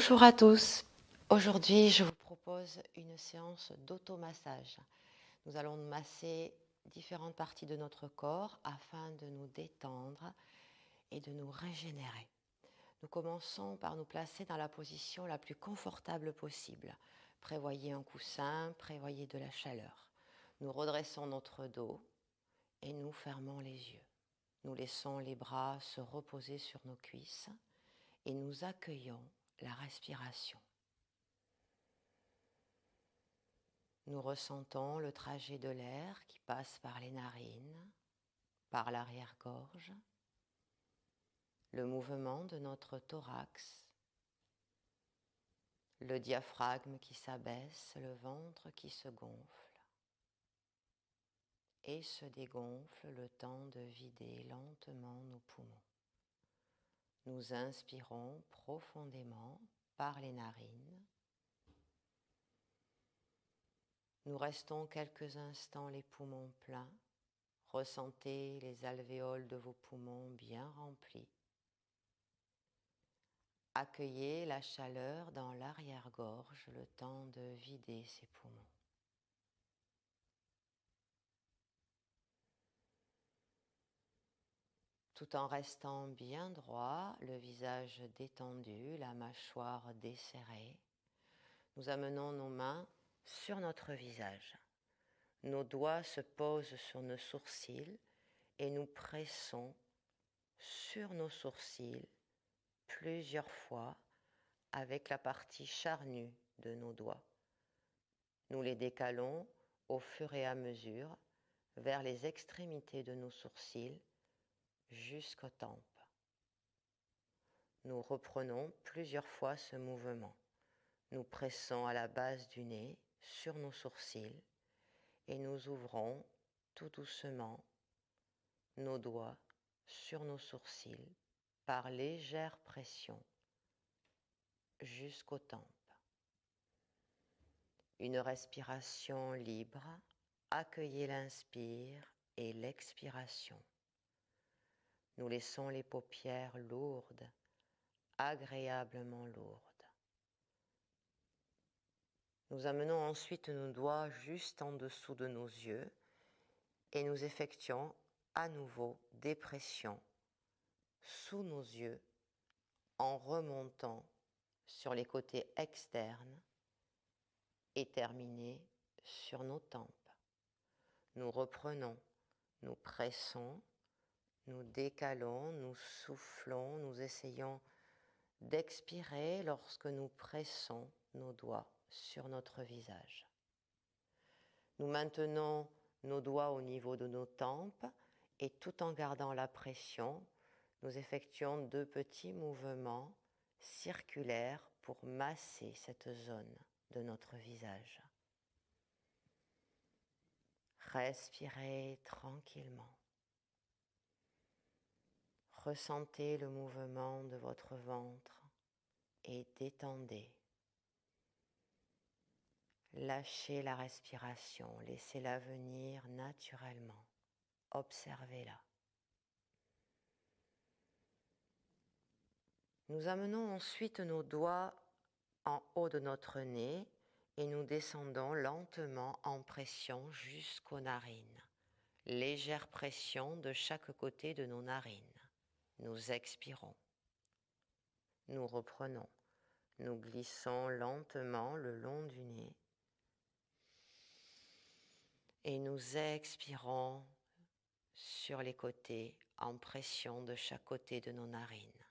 Bonjour à tous. Aujourd'hui, je vous propose une séance d'automassage. Nous allons masser différentes parties de notre corps afin de nous détendre et de nous régénérer. Nous commençons par nous placer dans la position la plus confortable possible. Prévoyez un coussin, prévoyez de la chaleur. Nous redressons notre dos et nous fermons les yeux. Nous laissons les bras se reposer sur nos cuisses et nous accueillons la respiration. Nous ressentons le trajet de l'air qui passe par les narines, par l'arrière-gorge, le mouvement de notre thorax, le diaphragme qui s'abaisse, le ventre qui se gonfle et se dégonfle le temps de vider lentement nos poumons. Nous inspirons profondément par les narines. Nous restons quelques instants les poumons pleins. Ressentez les alvéoles de vos poumons bien remplis. Accueillez la chaleur dans l'arrière-gorge le temps de vider ces poumons. Tout en restant bien droit, le visage détendu, la mâchoire desserrée, nous amenons nos mains sur notre visage. Nos doigts se posent sur nos sourcils et nous pressons sur nos sourcils plusieurs fois avec la partie charnue de nos doigts. Nous les décalons au fur et à mesure vers les extrémités de nos sourcils jusqu'aux tempes. Nous reprenons plusieurs fois ce mouvement. Nous pressons à la base du nez sur nos sourcils et nous ouvrons tout doucement nos doigts sur nos sourcils par légère pression jusqu'aux tempes. Une respiration libre, accueillez l'inspire et l'expiration. Nous laissons les paupières lourdes, agréablement lourdes. Nous amenons ensuite nos doigts juste en dessous de nos yeux et nous effectuons à nouveau des pressions sous nos yeux en remontant sur les côtés externes et terminer sur nos tempes. Nous reprenons, nous pressons, nous décalons, nous soufflons, nous essayons d'expirer lorsque nous pressons nos doigts sur notre visage. Nous maintenons nos doigts au niveau de nos tempes et tout en gardant la pression, nous effectuons 2 petits mouvements circulaires pour masser cette zone de notre visage. Respirez tranquillement. Ressentez le mouvement de votre ventre et détendez. Lâchez la respiration, laissez-la venir naturellement. Observez-la. Nous amenons ensuite nos doigts en haut de notre nez et nous descendons lentement en pression jusqu'aux narines. Légère pression de chaque côté de nos narines. Nous expirons. Nous reprenons. Nous glissons lentement le long du nez. Et nous expirons sur les côtés en pression de chaque côté de nos narines.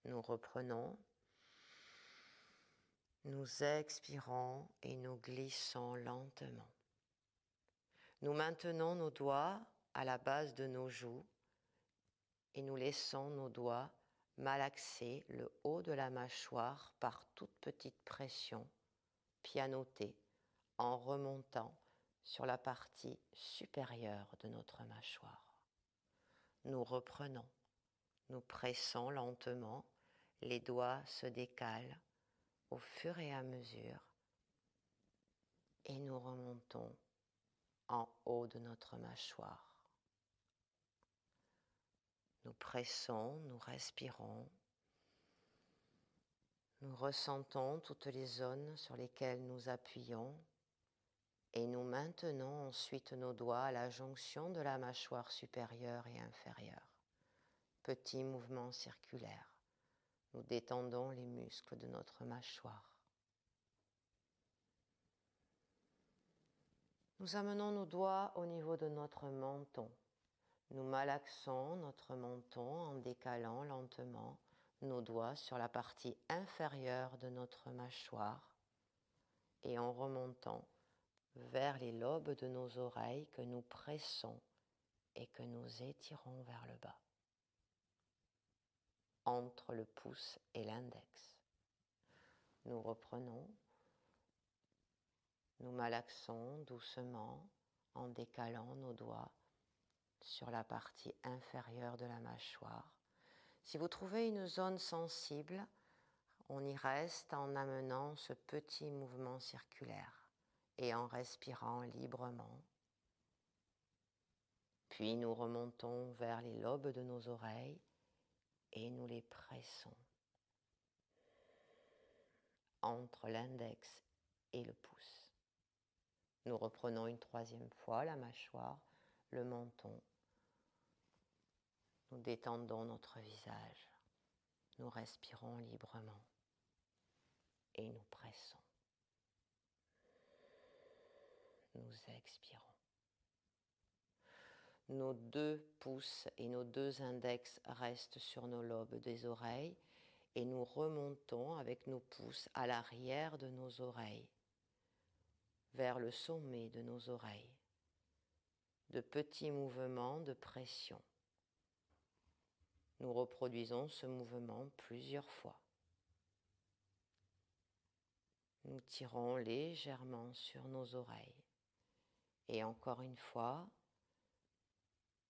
Nous reprenons. Nous expirons et nous glissons lentement. Nous maintenons nos doigts à la base de nos joues et nous laissons nos doigts malaxer le haut de la mâchoire par toute petite pression, pianotée, en remontant sur la partie supérieure de notre mâchoire. Nous reprenons, nous pressons lentement, les doigts se décalent au fur et à mesure et nous remontons en haut de notre mâchoire. Nous pressons, nous respirons, Nous ressentons toutes les zones sur lesquelles nous appuyons et nous maintenons ensuite nos doigts à la jonction de la mâchoire supérieure et inférieure. Petit mouvement circulaire. Nous détendons les muscles de notre mâchoire. Nous amenons nos doigts au niveau de notre menton. Nous malaxons notre menton en décalant lentement nos doigts sur la partie inférieure de notre mâchoire et en remontant vers les lobes de nos oreilles que nous pressons et que nous étirons vers le bas, entre le pouce et l'index. Nous reprenons, nous malaxons doucement en décalant nos doigts sur la partie inférieure de la mâchoire. Si vous trouvez une zone sensible, on y reste en amenant ce petit mouvement circulaire et en respirant librement. Puis nous remontons vers les lobes de nos oreilles et nous les pressons entre l'index et le pouce. Nous reprenons une troisième fois la mâchoire, le menton. Nous détendons notre visage. Nous respirons librement et nous pressons. Nous expirons. Nos 2 pouces et nos 2 index restent sur nos lobes des oreilles et nous remontons avec nos pouces à l'arrière de nos oreilles, vers le sommet de nos oreilles. De petits mouvements de pression. Nous reproduisons ce mouvement plusieurs fois. Nous tirons légèrement sur nos oreilles. Et encore une fois,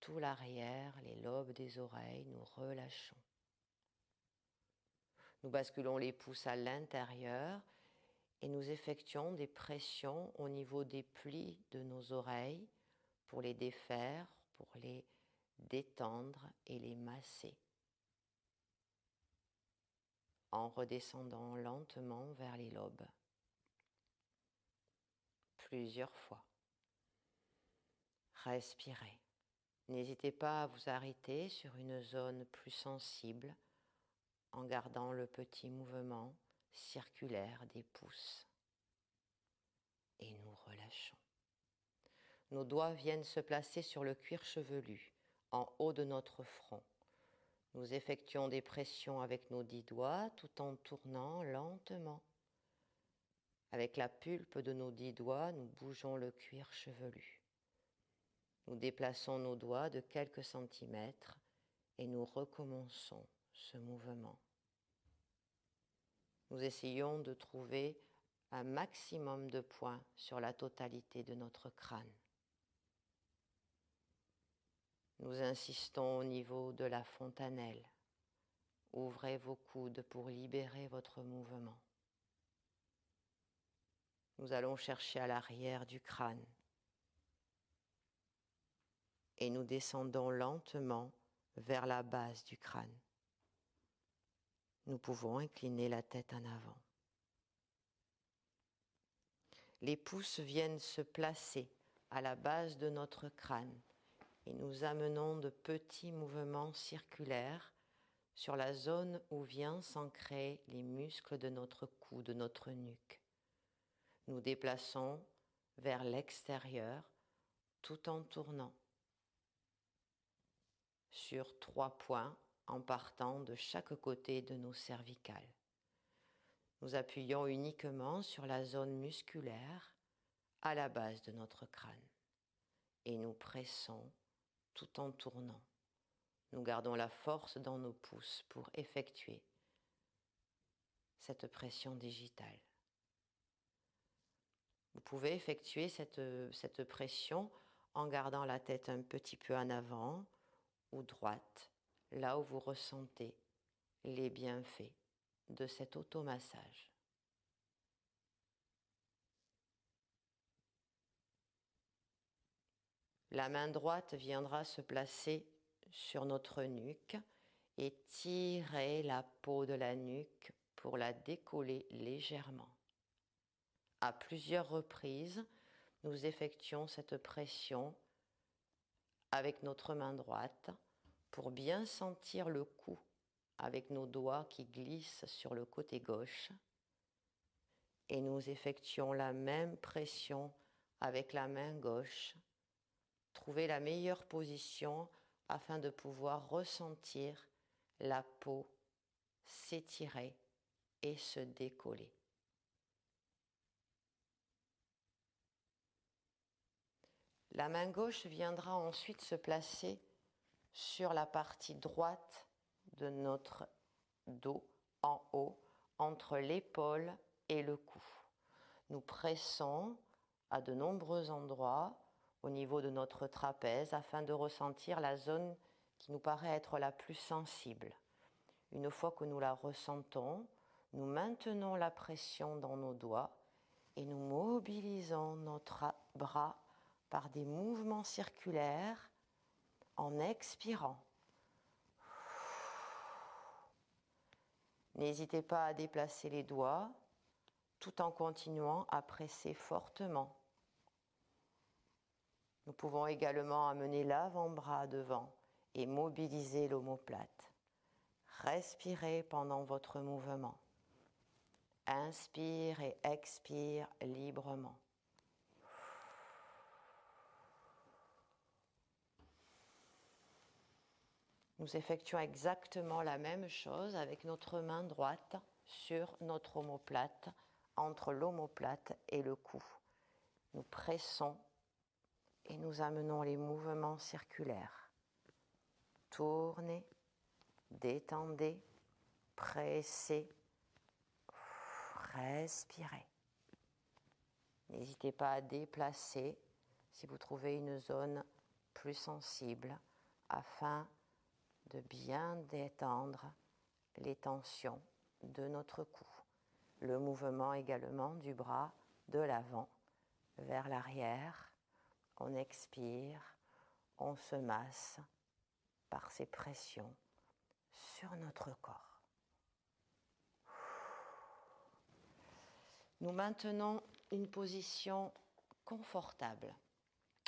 tout l'arrière, les lobes des oreilles, nous relâchons. Nous basculons les pouces à l'intérieur et nous effectuons des pressions au niveau des plis de nos oreilles pour les défaire, pour les détendre et les masser. En redescendant lentement vers les lobes. Plusieurs fois. Respirez. N'hésitez pas à vous arrêter sur une zone plus sensible en gardant le petit mouvement circulaire des pouces. Et nous relâchons. Nos doigts viennent se placer sur le cuir chevelu, en haut de notre front. Nous effectuons des pressions avec nos 10 doigts tout en tournant lentement. Avec la pulpe de nos 10 doigts, nous bougeons le cuir chevelu. Nous déplaçons nos doigts de quelques centimètres et nous recommençons ce mouvement. Nous essayons de trouver un maximum de points sur la totalité de notre crâne. Nous insistons au niveau de la fontanelle. Ouvrez vos coudes pour libérer votre mouvement. Nous allons chercher à l'arrière du crâne. Et nous descendons lentement vers la base du crâne. Nous pouvons incliner la tête en avant. Les pouces viennent se placer à la base de notre crâne et nous amenons de petits mouvements circulaires sur la zone où viennent s'ancrer les muscles de notre cou, de notre nuque. Nous déplaçons vers l'extérieur tout en tournant sur 3 points en partant de chaque côté de nos cervicales. Nous appuyons uniquement sur la zone musculaire à la base de notre crâne et nous pressons tout en tournant. Nous gardons la force dans nos pouces pour effectuer cette pression digitale. Vous pouvez effectuer cette pression en gardant la tête un petit peu en avant ou droite, là où vous ressentez les bienfaits de cet automassage. La main droite viendra se placer sur notre nuque et tirer la peau de la nuque pour la décoller légèrement. À plusieurs reprises, nous effectuons cette pression avec notre main droite pour bien sentir le cou avec nos doigts qui glissent sur le côté gauche. Et nous effectuons la même pression avec la main gauche. Trouvez la meilleure position afin de pouvoir ressentir la peau s'étirer et se décoller. La main gauche viendra ensuite se placer sur la partie droite de notre dos, en haut, entre l'épaule et le cou. Nous pressons à de nombreux endroits au niveau de notre trapèze afin de ressentir la zone qui nous paraît être la plus sensible. Une fois que nous la ressentons, nous maintenons la pression dans nos doigts et nous mobilisons notre bras par des mouvements circulaires en expirant. N'hésitez pas à déplacer les doigts tout en continuant à presser fortement. Nous pouvons également amener l'avant-bras devant et mobiliser l'omoplate. Respirez pendant votre mouvement. Inspire et expire librement. Nous effectuons exactement la même chose avec notre main droite sur notre omoplate, entre l'omoplate et le cou. Nous pressons et nous amenons les mouvements circulaires. Tournez, détendez, pressez, respirez. N'hésitez pas à déplacer si vous trouvez une zone plus sensible afin de bien détendre les tensions de notre cou. Le mouvement également du bras de l'avant vers l'arrière. On expire, on se masse par ces pressions sur notre corps. Nous maintenons une position confortable.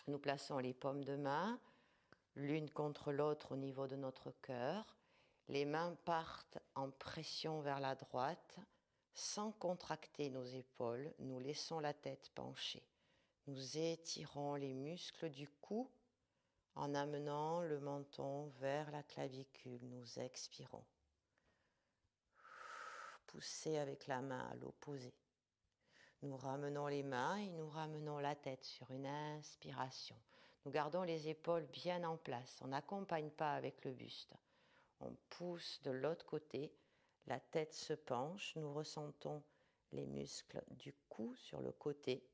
Nous plaçons les paumes de main l'une contre l'autre au niveau de notre cœur. Les mains partent en pression vers la droite. Sans contracter nos épaules, nous laissons la tête penchée. Nous étirons les muscles du cou en amenant le menton vers la clavicule. Nous expirons. Poussez avec la main à l'opposé. Nous ramenons les mains et nous ramenons la tête sur une inspiration. Nous gardons les épaules bien en place. On n'accompagne pas avec le buste. On pousse de l'autre côté. La tête se penche. Nous ressentons les muscles du cou sur le côté.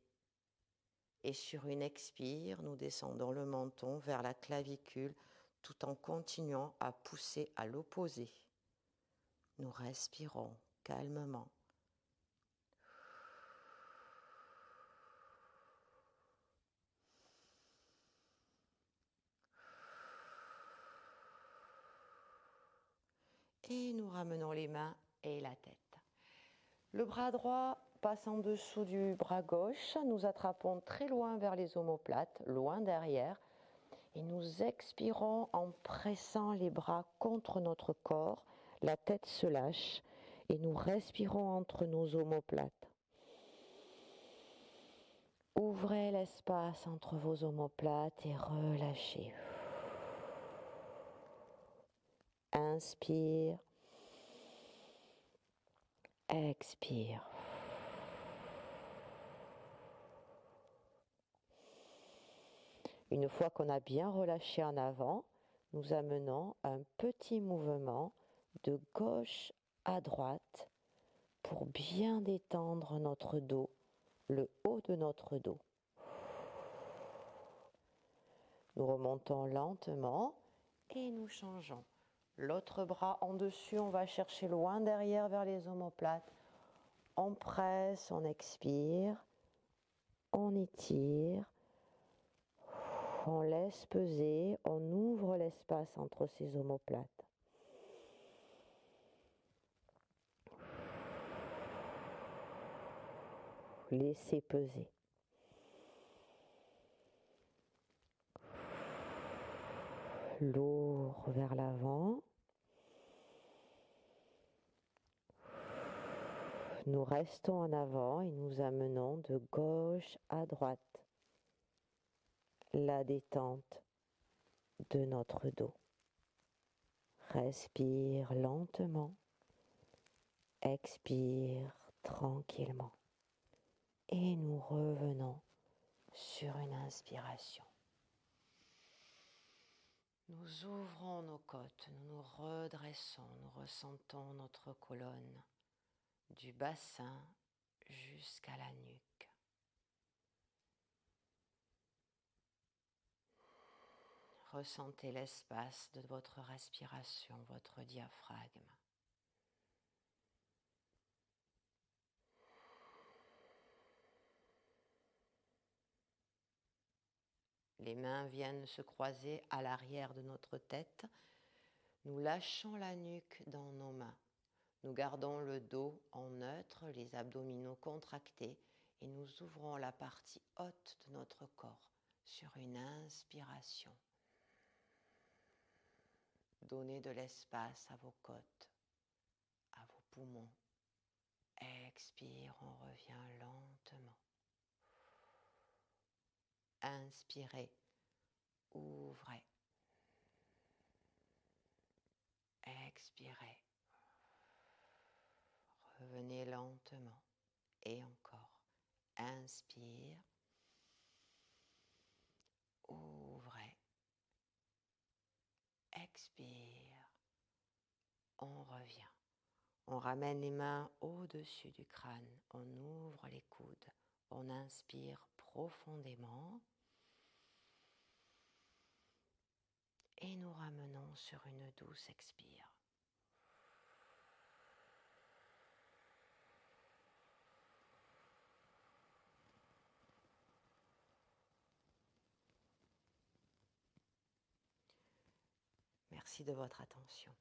Et sur une expire, nous descendons le menton vers la clavicule tout en continuant à pousser à l'opposé. Nous respirons calmement. Et nous ramenons les mains et la tête. Le bras droit passe en dessous du bras gauche. Nous attrapons très loin vers les omoplates, loin derrière. Et nous expirons en pressant les bras contre notre corps. La tête se lâche et nous respirons entre nos omoplates. Ouvrez l'espace entre vos omoplates et relâchez. Inspire. Expire. Une fois qu'on a bien relâché en avant, nous amenons un petit mouvement de gauche à droite pour bien détendre notre dos, le haut de notre dos. Nous remontons lentement et nous changeons. L'autre bras en dessus, on va chercher loin derrière vers les omoplates. On presse, on expire, on étire, on laisse peser, on ouvre l'espace entre ces omoplates. Laissez peser. Lourd vers l'avant. Nous restons en avant et nous amenons de gauche à droite la détente de notre dos. Respire lentement, expire tranquillement et nous revenons sur une inspiration. Nous ouvrons nos côtes, nous nous redressons, nous ressentons notre colonne du bassin jusqu'à la nuque. Ressentez l'espace de votre respiration, votre diaphragme. Les mains viennent se croiser à l'arrière de notre tête. Nous lâchons la nuque dans nos mains. Nous gardons le dos en neutre, les abdominaux contractés et nous ouvrons la partie haute de notre corps sur une inspiration. Donnez de l'espace à vos côtes, à vos poumons. Expire, on revient lentement. Inspirez, ouvrez. Expirez. Revenez lentement. Et encore. Inspire. Ouvrez. Expire. On revient. On ramène les mains au-dessus du crâne. On ouvre les coudes. On inspire profondément. Et nous ramenons sur une douce expire. Merci de votre attention.